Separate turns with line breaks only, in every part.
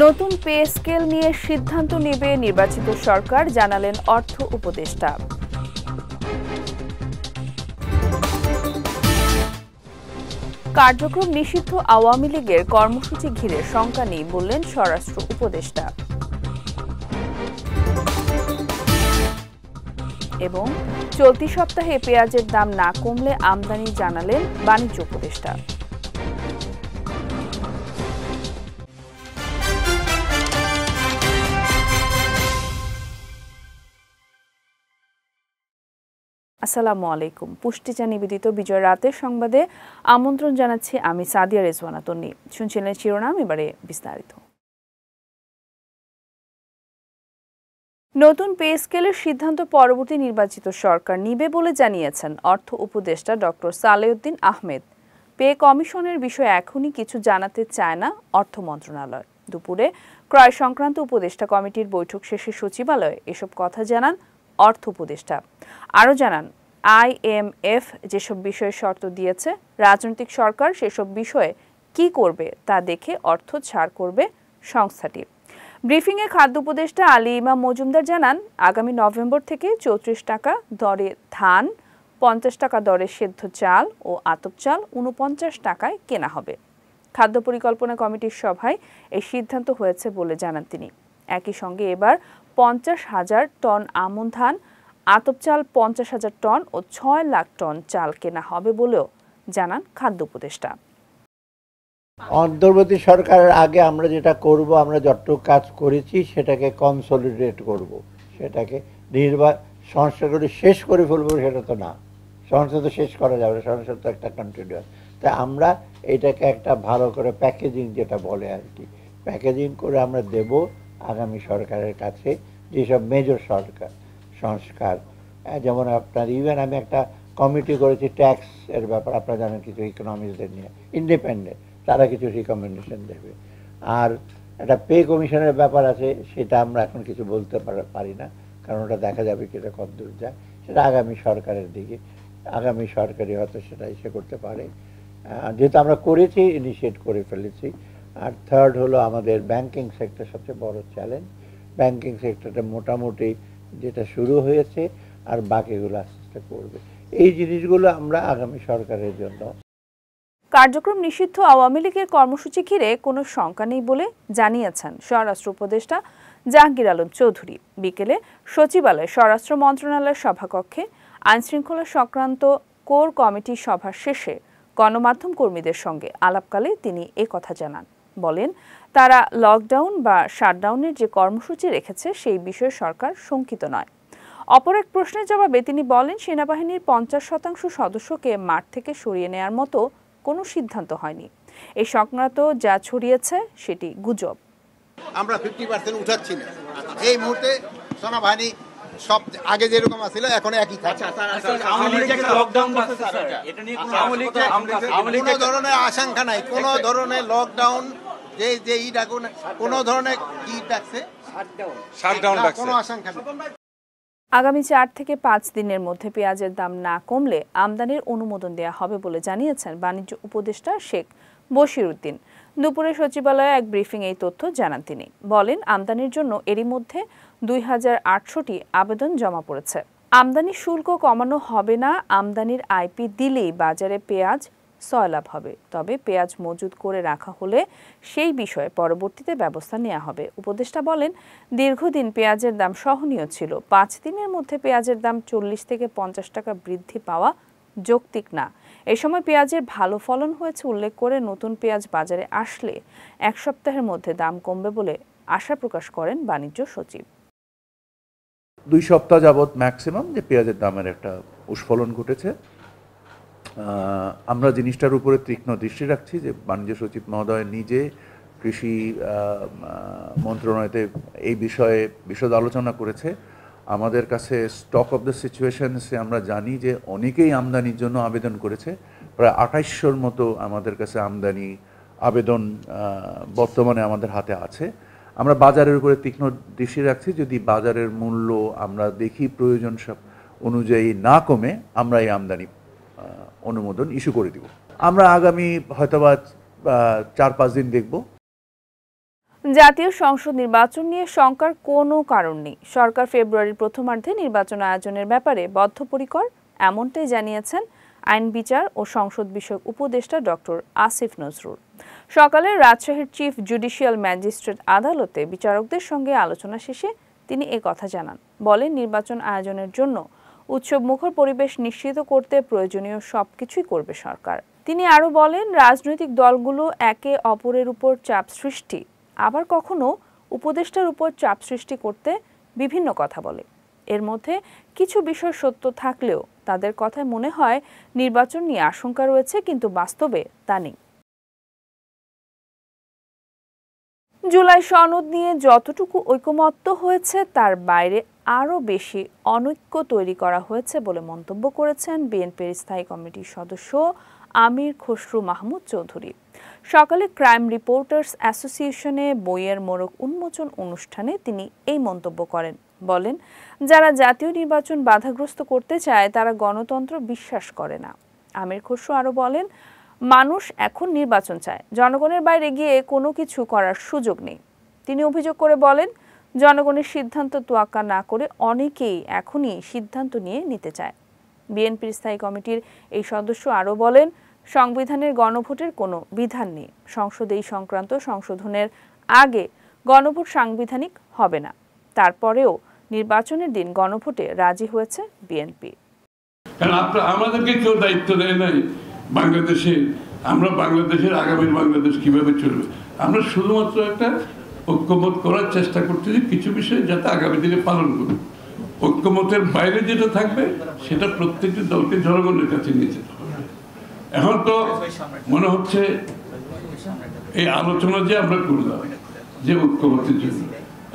নতুন pay scale নিয়ে সিদ্ধান্ত নেবে নির্বাচিত সরকার, জানালেন অর্থ উপদেষ্টা। কার্যক্রম নিষিদ্ধ আওয়ামী লীগের কর্মসূচি ঘিরে শঙ্কা নেই বললেন স্বরাষ্ট্র উপদেষ্টা। এবং চলতি সপ্তাহে পেঁয়াজের দাম না কমলে আমদানি, জানালেন বাণিজ্য উপদেষ্টা। আসসালামু আলাইকুম। পুষ্টিচা নিবেদিত বিজয় রাতের সংবাদে আমন্ত্রণ জানাচ্ছি আমি সাদিয়া রেজওয়ানা তন্নি। শুনছিলেন শিরোনাম, এবারে বিস্তারিত। নতুন পে স্কেলের সিদ্ধান্ত পরবর্তী নির্বাচিত সরকার নিবে বলে জানিয়েছেন অর্থ উপদেষ্টা ডক্টর সালেউদ্দিন আহমেদ। পে কমিশনের বিষয়ে এখনই কিছু জানাতে চায় না অর্থ মন্ত্রণালয়। দুপুরে ক্রয় সংক্রান্ত উপদেষ্টা কমিটির বৈঠক শেষে সচিবালয়ে এসব কথা জানান অর্থ উপদেষ্টা। আরও জানান, IMF যেসব বিষয়ে শর্ত দিয়েছে, রাজনৈতিক সরকার সেসব বিষয়ে কি করবে তা দেখে অর্থ ছাড় করবে সংস্থাটি। ব্রিফিংয়ে খাদ্য উপদেষ্টা আলী ইমাম মজুমদার জানান, আগামী নভেম্বর থেকে 34 টাকা দরে ধান, 50 টাকা দরে সেদ্ধ চাল ও আতপ চাল 49 টাকায় কেনা হবে। খাদ্য পরিকল্পনা কমিটির সভায় এই সিদ্ধান্ত হয়েছে বলে জানান তিনি। একই সঙ্গে এবার 50,000 টন আমন ধান, আতপ চাল 50,000 টন ও 6 লাখ টন চাল কেনা হবে বলেও জানান খাদ্য উপদেষ্টা।
অন্তর্বর্তী সরকারের আগে আমরা যেটা করব, আমরা যতটুকু কাজ করেছি সেটাকে কনসলিডেট করব, সেটাকে সংস্কার করে শেষ করে ফেলবো সেটা তো না। সংস্কার তো শেষ করা যাবে না, সংস্কার তো একটা কন্টিনিউয়াস। তাই আমরা এইটাকে একটা ভালো করে প্যাকেজিং, যেটা বলে আর কি, প্যাকেজিং করে আমরা দেব আগামী সরকারের কাছে। যেসব মেজর সংস্কার, যেমন আপনার ইভেন আমি একটা কমিটি করেছি ট্যাক্স এর ব্যাপার, আপনারা জানেন, কিছু ইকোনমিক্সদের নিয়ে, ইন্ডিপেন্ডেন্ট, তারা কিছু রিকমেন্ডেশন দেবে। আর একটা পে কমিশনের ব্যাপার আছে, সেটা আমরা এখন কিছু বলতে পারি না, কারণ ওটা দেখা যাবে কি এটা কতদূর যায়, সেটা আগামী সরকারের দিকে, আগামী সরকারই হয়তো সেটা ইসে করতে পারে। যেহেতু আমরা করেছি, ইনিশিয়েট করে ফেলেছি। আর থার্ড হলো আমাদের ব্যাংকিং সেক্টর, সবচেয়ে বড় চ্যালেঞ্জ। ব্যাংকিং সেক্টরটা মোটামুটি যেটা শুরু হয়েছে, আর বাকিগুলো আস্তে আস্তে করবে। এই জিনিসগুলো আমরা আগামী সরকারের জন্য।
কার্যক্রম নিষিদ্ধ আওয়ামী লীগের কর্মসূচি ঘিরে কোনো শঙ্কা নেই বলে জানিয়েছেন স্বরাষ্ট্র উপদেষ্টা জাহাঙ্গীর আলম চৌধুরী। বিকেলে সচিবালয়ে স্বরাষ্ট্র মন্ত্রণালয়ের সভাকক্ষে আইনশৃঙ্খলা সংক্রান্ত কোর কমিটির সভা শেষে গণমাধ্যম কর্মীদের সঙ্গে আলাপকালে তিনি একথা জানান। বলেন, তারা লকডাউন বা শাটডাউনের যে কর্মসূচি রেখেছে সেই বিষয়ে সরকার শঙ্কিত নয়। অপর এক প্রশ্নের জবাবে তিনি বলেন, সেনাবাহিনীর 50% সদস্যকে মাঠ থেকে সরিয়ে নেয়ার মতো কোনো সিদ্ধান্ত হয়নি। এই সংক্রান্ত যা ছড়িয়েছে সেটি গুজব।
আমরা 50% উঠাচ্ছি না এই মুহূর্তে। সেনাবাহিনী সব আগে যেরকম ছিল এখন একই থাকছে। কোনো ধরনের আশঙ্কা নাই, কোনো ধরনের লকডাউন যে ই ডাকুন, কোনো ধরনের ই ডাকছে কোনো আশঙ্কা নেই।
আগামী 4 থেকে 5 দিনের মধ্যে পেঁয়াজের দাম না কমলে আমদানির অনুমোদন দেওয়া হবে বলে জানিয়েছেন বাণিজ্য উপদেষ্টা শেখ বশির উদ্দিন। দুপুরে সচিবালয়ে এক ব্রিফিং এই তথ্য জানান তিনি। বলেন, আমদানির জন্য এরই মধ্যে 2800টি আবেদন জমা পড়েছে। আমদানি শুল্ক কমানো হবে না, আমদানির আইপি দিলেই বাজারে পেঁয়াজ সয়লাভ হবে। তবে পেঁয়াজ মজুত করে রাখা হলে সেই বিষয়ে পরবর্তীতে ব্যবস্থা নেওয়া হবে। উপদেষ্টা বলেন, দীর্ঘদিন পেঁয়াজের দাম সহনীয় ছিল। 5 দিনের মধ্যে পেঁয়াজের দাম 40 থেকে 50 টাকা বৃদ্ধি পাওয়া যৌক্তিক না। এই সময় পেঁয়াজের ভালো ফলন হয়েছে উল্লেখ করে নতুন পেঁয়াজ বাজারে আসলে 1 সপ্তাহের মধ্যে দাম কমবে বলে আশা প্রকাশ করেন বাণিজ্য সচিব।
2 সপ্তাহ যাবৎ ম্যাক্সিমাম যে পেঁয়াজের দামের একটা উস্ফলন ঘটেছে। আমরা জিনিসটার উপরে তীক্ষ্ণ দৃষ্টি রাখছি যে বাণিজ্য সচিব মহোদয় নিজে কৃষি মন্ত্রণালয়তে এই বিষয়ে বিশদ আলোচনা করেছে। আমাদের কাছে স্টক অফ দ্য সিচুয়েশনসে আমরা জানি যে অনেকেই আমদানির জন্য আবেদন করেছে। প্রায় 2800-র মতো আমাদের কাছে আমদানি আবেদন বর্তমানে আমাদের হাতে আছে। আমরা বাজারের উপরে তীক্ষ্ণ দৃষ্টি রাখছি। যদি বাজারের মূল্য আমরা দেখি প্রয়োজন সব অনুযায়ী না কমে, আমরা এই আমদানি অনুমোদন ইস্যু করে দিব। আমরা আগামী হয়তোবা 4-5 দিন দেখব।
জাতীয় সংসদ নির্বাচন নিয়ে শঙ্কার কোনো কারণ নেই। সরকার ফেব্রুয়ারির প্রথমার্ধে নির্বাচন আয়োজনের ব্যাপারে বদ্ধপরিকর, এমনটাই জানিয়েছেন আইন বিচার ও সংসদ বিষয়ক উপদেষ্টা ডক্টর আসিফ নজরুল। সকালে রাজশাহীর চিফ জুডিশিয়াল ম্যাজিস্ট্রেট আদালতে বিচারকদের সঙ্গে আলোচনা শেষে তিনি কথা জানান। বলেন, নির্বাচন আয়োজনের জন্য উৎসবমুখর পরিবেশ নিশ্চিত করতে প্রয়োজনীয় সবকিছুই করবে সরকার। তিনি আরও বলেন, রাজনৈতিক দলগুলো একে অপরের উপর চাপ সৃষ্টি, আবার কখনো উপদেষ্টার উপর চাপ সৃষ্টি করতে বিভিন্ন কথা বলে। এর মধ্যে কিছু বিষয় সত্য থাকলেও তাদের কথায় মনে হয় নির্বাচন নিয়ে আশঙ্কা রয়েছে, কিন্তু বাস্তবে তা নেই। জুলাই সনদ নিয়ে যতটুকু ঐকমত্য হয়েছে তার বাইরে আরও বেশি অনৈক্য তৈরি করা হয়েছে বলে মন্তব্য করেছেন বিএনপির স্থায়ী কমিটির সদস্য আমির খসরু মাহমুদ চৌধুরী। সকালে ক্রাইম রিপোর্টার্স অ্যাসোসিয়েশনে বইয়ের মোড়ক উন্মোচন অনুষ্ঠানে তিনি এই মন্তব্য করেন। বলেন, যারা জাতীয় নির্বাচন বাধাগ্রস্ত করতে চায় তারা গণতন্ত্র বিশ্বাস করে না। আমির খসরু আরও বলেন, মানুষ এখন নির্বাচন চায়, জনগণের বাইরে গিয়ে কোনো কিছু করার সুযোগ নেই। তিনি অভিযোগ করে বলেন, জনগণের সিদ্ধান্ত তোয়াক্কা না করে অনেকেই এখনই সিদ্ধান্ত নিতে চায়। বিএনপির স্থায়ী কমিটির এই সদস্য আরও বলেন, সংবিধানের গণভোটের কোনো বিধান নেই। সংসদে এই সংক্রান্ত সংশোধনের আগে গণভোট সাংবিধানিক হবে না। তারপরেও নির্বাচনের দিন গণভোটে রাজি হয়েছে বিএনপি।
আমাদেরকে কেউ দায়িত্ব দেয় নাই বাংলাদেশে, আমরা বাংলাদেশের আগামী বাংলাদেশ কিভাবে চলবে, আমরা শুধুমাত্র একটা ঐক্যমত করার চেষ্টা করতেছি কিছু বিষয় যাতে আগামী দিনে পালন করবে। ঐক্যমতের বাইরে যেটা থাকবে সেটা প্রত্যেকটি দলকে জনগণের কাছে নিয়ে যেতে হবে। এখন তো মনে হচ্ছে এই আলোচনা যে আমরা করলাম যে ঐক্যমতের জন্য,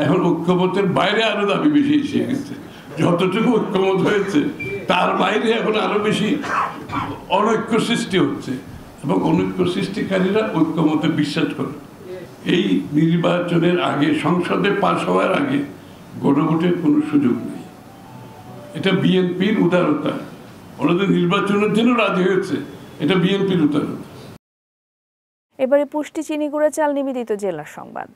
এখন ঐক্যমতের বাইরে আরো দাবি বেশি এসে গেছে। যতটুকু ঐক্যমত হয়েছে তার বাইরে এখন আরো বেশি অনৈক্য সৃষ্টি হচ্ছে, এবং অনৈক্য সৃষ্টিকারীরা ঐক্যমতে বিশ্বাস করে। এই নির্বাচনের আগে, সংসদে পাশ হওয়ার আগে গণভোটের কোনো সুযোগ নেই। এটা বিএনপির উদারতা, ওনাদের নির্বাচনের জন্য রাজি হয়েছে, এটা বিএনপির উদারতা।
এবারে পুষ্টি চিনি গুঁড়া চাল নিবেদিত জেলার সংবাদ।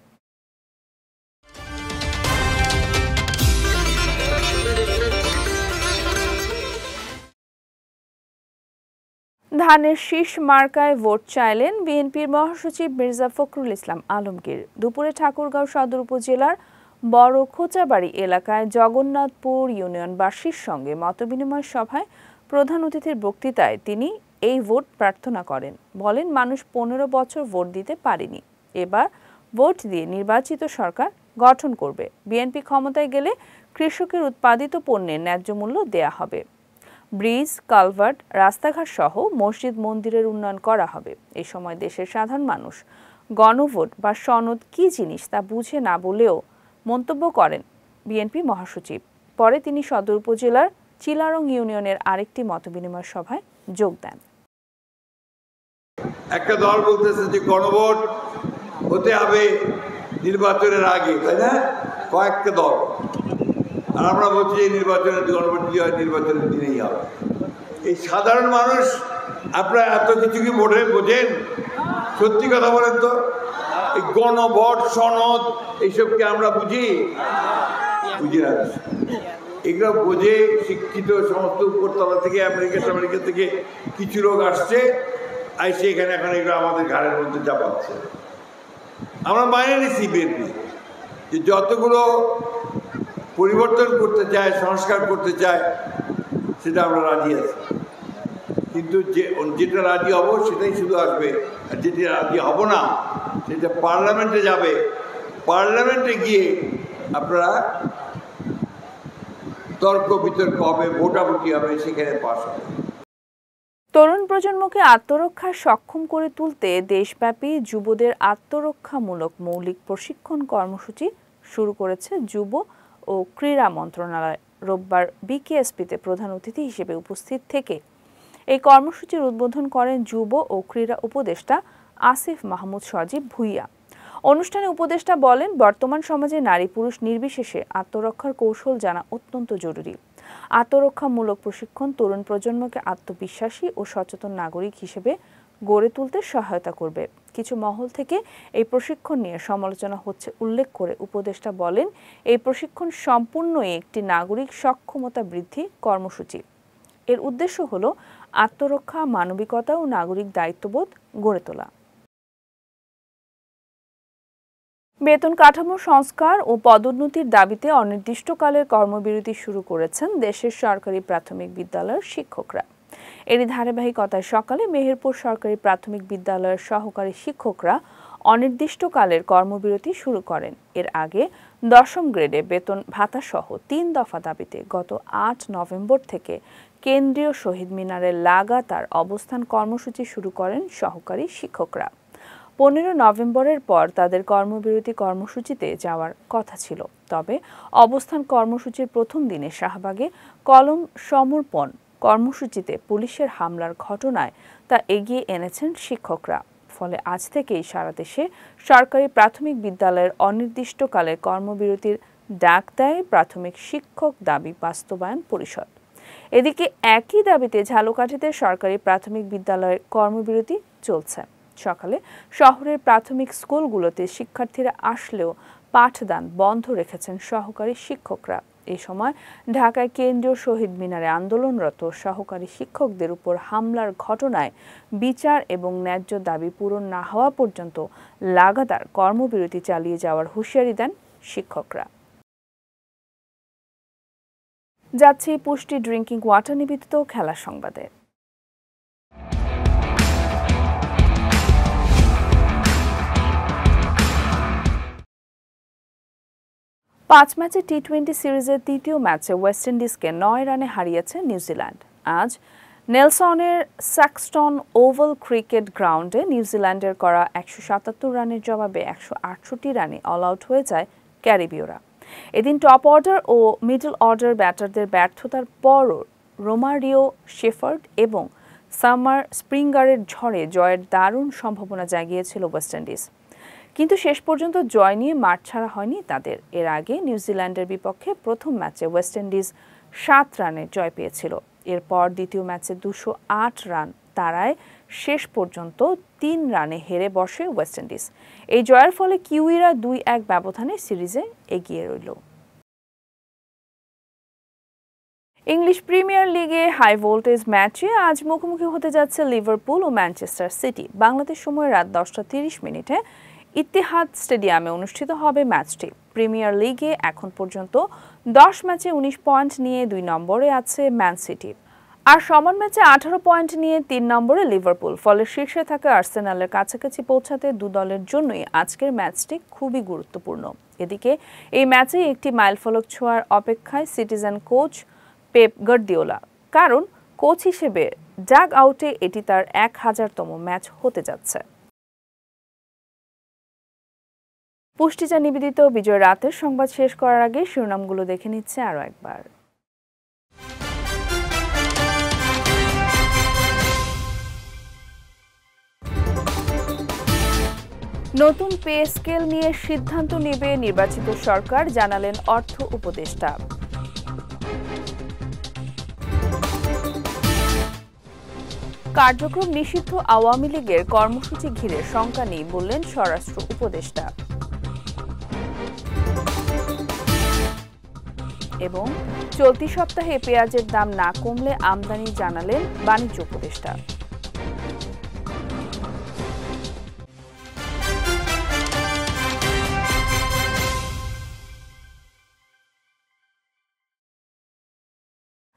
ধানের শীষ মার্কায় ভোট চাইলেন বিএনপির মহাসচিব মির্জা ফখরুল ইসলাম আলমগীর। দুপুরে ঠাকুরগাঁও সদর উপজেলার বড় খোঁচাবাড়ি এলাকায় জগন্নাথপুর ইউনিয়নবাসীর সঙ্গে মতবিনিময় সভায় প্রধান অতিথির বক্তৃতায় তিনি এই ভোট প্রার্থনা করেন। বলেন, মানুষ 15 বছর ভোট দিতে পারেনি, এবার ভোট দিয়ে নির্বাচিত সরকার গঠন করবে। বিএনপি ক্ষমতায় গেলে কৃষকের উৎপাদিত পণ্যের ন্যায্য মূল্য দেয়া হবে। ব্রিজ, কালভার্ট, রাস্তাঘাট সহ মসজিদ মন্দিরের উন্নয়ন করা হবে। এই সময় দেশের সাধারণ মানুষ গণভোট বা সনদ কি জিনিস তা বুঝে না বলেও মন্তব্য করেন বিএনপি মহাসচিব। পরে তিনি সদর উপজেলার চিলারং ইউনিয়নের আরেকটি মতবিনিময় সভায় যোগ দেন।
একটা দল বলতেছে যে গণভোট হতে হবে নির্বাচনের আগে, তাই না? কয়েকটা দল। আর আমরা বলছি যে নির্বাচনের গণভোট কি হয়, নির্বাচনের দিনেই হবে। এই সাধারণ মানুষ আপনারা এত কিছু কি মোটে বোঝেন? সত্যি কথা বলেন তো, এই গণভোট সনদ এইসবকে আমরা বুঝি না। এগুলো বোঝে শিক্ষিত সমস্ত উপরতলা থেকে, আমেরিকা থেকে কিছু লোক আসছে, আইসে এখানে এখন এগুলো আমাদের ঘাড়ের মধ্যে চাপাচ্ছে। আমরা মাইনে নিচ্ছি বিএনপি যে যতগুলো পরিবর্তন করতে চায়, সংস্কার করতে চায়, সেটা আমরা রাজি আছি। কিন্তু যেটা রাজি হব সেটাই শুধু আসবে, আর যেটা রাজি হব না সেটা পার্লামেন্টে যাবে। পার্লামেন্টে গিয়ে আপনারা তর্ক বিতর্ক হবে, ভোটাভুটি হবে, সেখানে পাস হবে।
তরুণ প্রজন্মকে আত্মরক্ষায় সক্ষম করে তুলতে দেশব্যাপী যুবদের আত্মরক্ষামূলক মৌলিক প্রশিক্ষণ কর্মসূচি শুরু করেছে যুব ও ক্রীড়া মন্ত্রণালয়। রোববার বিকেএসপিতে প্রধান অতিথি হিসেবে উপস্থিত থেকে এই কর্মসূচির উদ্বোধন করেন যুব ও ক্রীড়া উপদেষ্টা আসিফ মাহমুদ সজীব ভুইয়া। অনুষ্ঠানে উপদেষ্টা বলেন, বর্তমান সমাজে নারী পুরুষ নির্বিশেষে আত্মরক্ষার কৌশল জানা অত্যন্ত জরুরি। আত্মরক্ষামূলক প্রশিক্ষণ তরুণ প্রজন্মকে আত্মবিশ্বাসী ও সচেতন নাগরিক হিসেবে গড়ে তুলতে সহায়তা করবে। কিছু মহল থেকে এই প্রশিক্ষণ নিয়ে সমালোচনা হচ্ছে উল্লেখ করে উপদেষ্টা বলেন, এই প্রশিক্ষণ সম্পূর্ণই একটি নাগরিক সক্ষমতা বৃদ্ধি কর্মসূচি। এর উদ্দেশ্য হলো আত্মরক্ষা, মানবিকতা ও নাগরিক দায়িত্ববোধ গড়ে তোলা। বেতন কাঠামো সংস্কার ও পদোন্নতির দাবিতে অনির্দিষ্টকালের কর্মবিরতি শুরু করেছেন দেশের সরকারি প্রাথমিক বিদ্যালয়ের শিক্ষকরা। এরই ধারাবাহিকতায় সকালে মেহেরপুর সরকারি প্রাথমিক বিদ্যালয়ের সহকারী শিক্ষকরা অনির্দিষ্টকালের কর্মবিরতি শুরু করেন। এর আগে 10ম গ্রেডে বেতন ভাতাসহ 3 দফা দাবিতে গত 8 নভেম্বর থেকে কেন্দ্রীয় শহীদ মিনারে লাগাতার অবস্থান কর্মসূচি শুরু করেন সহকারী শিক্ষকরা। 15 নভেম্বরের পর তাদের কর্মবিরতি কর্মসূচিতে যাওয়ার কথা ছিল, তবে অবস্থান কর্মসূচির প্রথম দিনে শাহবাগে কলম সমর্পণ কর্মসূচিতে পুলিশের হামলার ঘটনায় তা এগিয়ে এনেছেন শিক্ষকরা। ফলে আজ থেকেই সারা দেশে সরকারি প্রাথমিক বিদ্যালয়ের অনির্দিষ্টকালের কর্মবিরতির ডাক দেয় প্রাথমিক শিক্ষক দাবি বাস্তবায়ন পরিষদ। এদিকে একই দাবিতে ঝালকাঠিতে সরকারি প্রাথমিক বিদ্যালয়ের কর্মবিরতি চলছে। সকালে শহরের প্রাথমিক স্কুলগুলোতে শিক্ষার্থীরা আসলেও পাঠদান বন্ধ রেখেছেন সহকারী শিক্ষকরা। এই সময় ঢাকায় কেন্দ্রীয় শহীদ মিনারে আন্দোলনরত সহকারী শিক্ষকদের উপর হামলার ঘটনায় বিচার এবং ন্যায্য দাবি পূরণ না হওয়া পর্যন্ত লাগাতার কর্মবিরতি চালিয়ে যাওয়ার হুঁশিয়ারি দেন শিক্ষকরা। যাচ্ছি পুষ্টি ড্রিঙ্কিং ওয়াটার নিবেদিত খেলার সংবাদে। 5 ম্যাচে টি-20 সিরিজের তৃতীয় ম্যাচে ওয়েস্ট ইন্ডিজকে 9 রানে হারিয়েছে নিউজিল্যান্ড। আজ নেলসনের স্যাক্সটন ওভাল ক্রিকেট গ্রাউন্ডে নিউজিল্যান্ডের করা 177 রানের জবাবে 168 রানে অল আউট হয়ে যায় ক্যারিবীয়রা। এদিন টপ অর্ডার ও মিডল অর্ডার ব্যাটারদের ব্যর্থতার পরও রোমারিও শেফার্ড এবং সামার স্প্রিঙ্গারের ঝড়ে জয়ের দারুণ সম্ভাবনা জাগিয়েছিল ওয়েস্ট ইন্ডিজ। কিন্তু শেষ পর্যন্ত জয় নিয়ে মাঠ ছাড়া হয়নি তাদের। এর আগে নিউজিল্যান্ডের বিপক্ষে প্রথম ম্যাচে ওয়েস্ট ইন্ডিজ 7 রানে জয় পেয়েছিল। এরপর দ্বিতীয় ম্যাচে 208 রান তাড়ায় শেষ পর্যন্ত 3 রানে হেরে বসে ওয়েস্ট ইন্ডিজ। এই জয়ের ফলে কিউইরা 2-1 ব্যবধানে সিরিজে এগিয়ে রইল। ইংলিশ প্রিমিয়ার লিগে হাই ভোল্টেজ ম্যাচে আজ মুখোমুখি হতে যাচ্ছে লিভারপুল ও ম্যানচেস্টার সিটি। বাংলাদেশ সময় রাত 10:30 ইত্তেহাদ স্টেডিয়ামে অনুষ্ঠিত হবে ম্যাচটি। প্রিমিয়ার লিগে এখন পর্যন্ত 10 ম্যাচে 19 পয়েন্ট নিয়ে 2 নম্বরে আছে ম্যান সিটি, আর সমান ম্যাচে 18 পয়েন্ট নিয়ে 3 নম্বরে লিভারপুল। ফলে শীর্ষে থাকা আর্সেনালের কাছাকাছি পৌঁছাতে দু দলের জন্যই আজকের ম্যাচটি খুবই গুরুত্বপূর্ণ। এদিকে এই ম্যাচে একটি মাইলফলক ছোঁয়ার অপেক্ষায় সিটিজেন কোচ পেপ গার্দিওলা, কারণ কোচ হিসেবে ডাগ আউটে এটি তার 1000তম ম্যাচ হতে যাচ্ছে। পুষ্টিজা নিবেদিত বিজয় রাতের সংবাদ শেষ করার আগে শিরোনামগুলো দেখে নিচ্ছে আরও একবার। নতুন পে স্কেল নিয়ে সিদ্ধান্ত নেবে নির্বাচিত সরকার, জানালেন অর্থ উপদেষ্টা। কার্যক্রম নিষিদ্ধ আওয়ামী লীগের কর্মসূচি ঘিরে শঙ্কা নেই বললেন স্বরাষ্ট্র উপদেষ্টা। এবং চলতি সপ্তাহে পেঁয়াজের দাম না কমলে আমদানি, জানালেন বাণিজ্য উপদেষ্টা।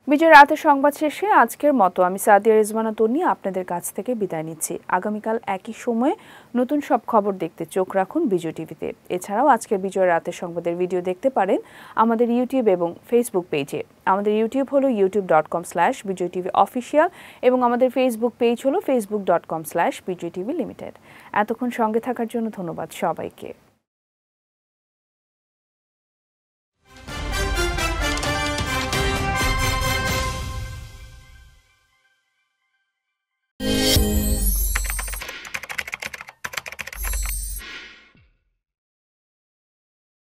বিজয় রাতের সংবাদ শেষে আজকের মতো আমি সাদিয়া রিজওয়ানা তন্নি আপনাদের কাছ থেকে বিদায় নিচ্ছি। আগামীকাল একই সময়ে নতুন সব খবর দেখতে চোখ রাখুন বিজয় টিভিতে। এছাড়াও আজকের বিজয় রাতের সংবাদের ভিডিও দেখতে পারেন আমাদের ইউটিউব এবং ফেসবুক পেজে। আমাদের ইউটিউব হলো youtube.com/bijytvofficial এবং আমাদের ফেসবুক পেজ হলো facebook.com/bijytvlimited। এতক্ষণ সঙ্গে থাকার জন্য ধন্যবাদ সবাইকে।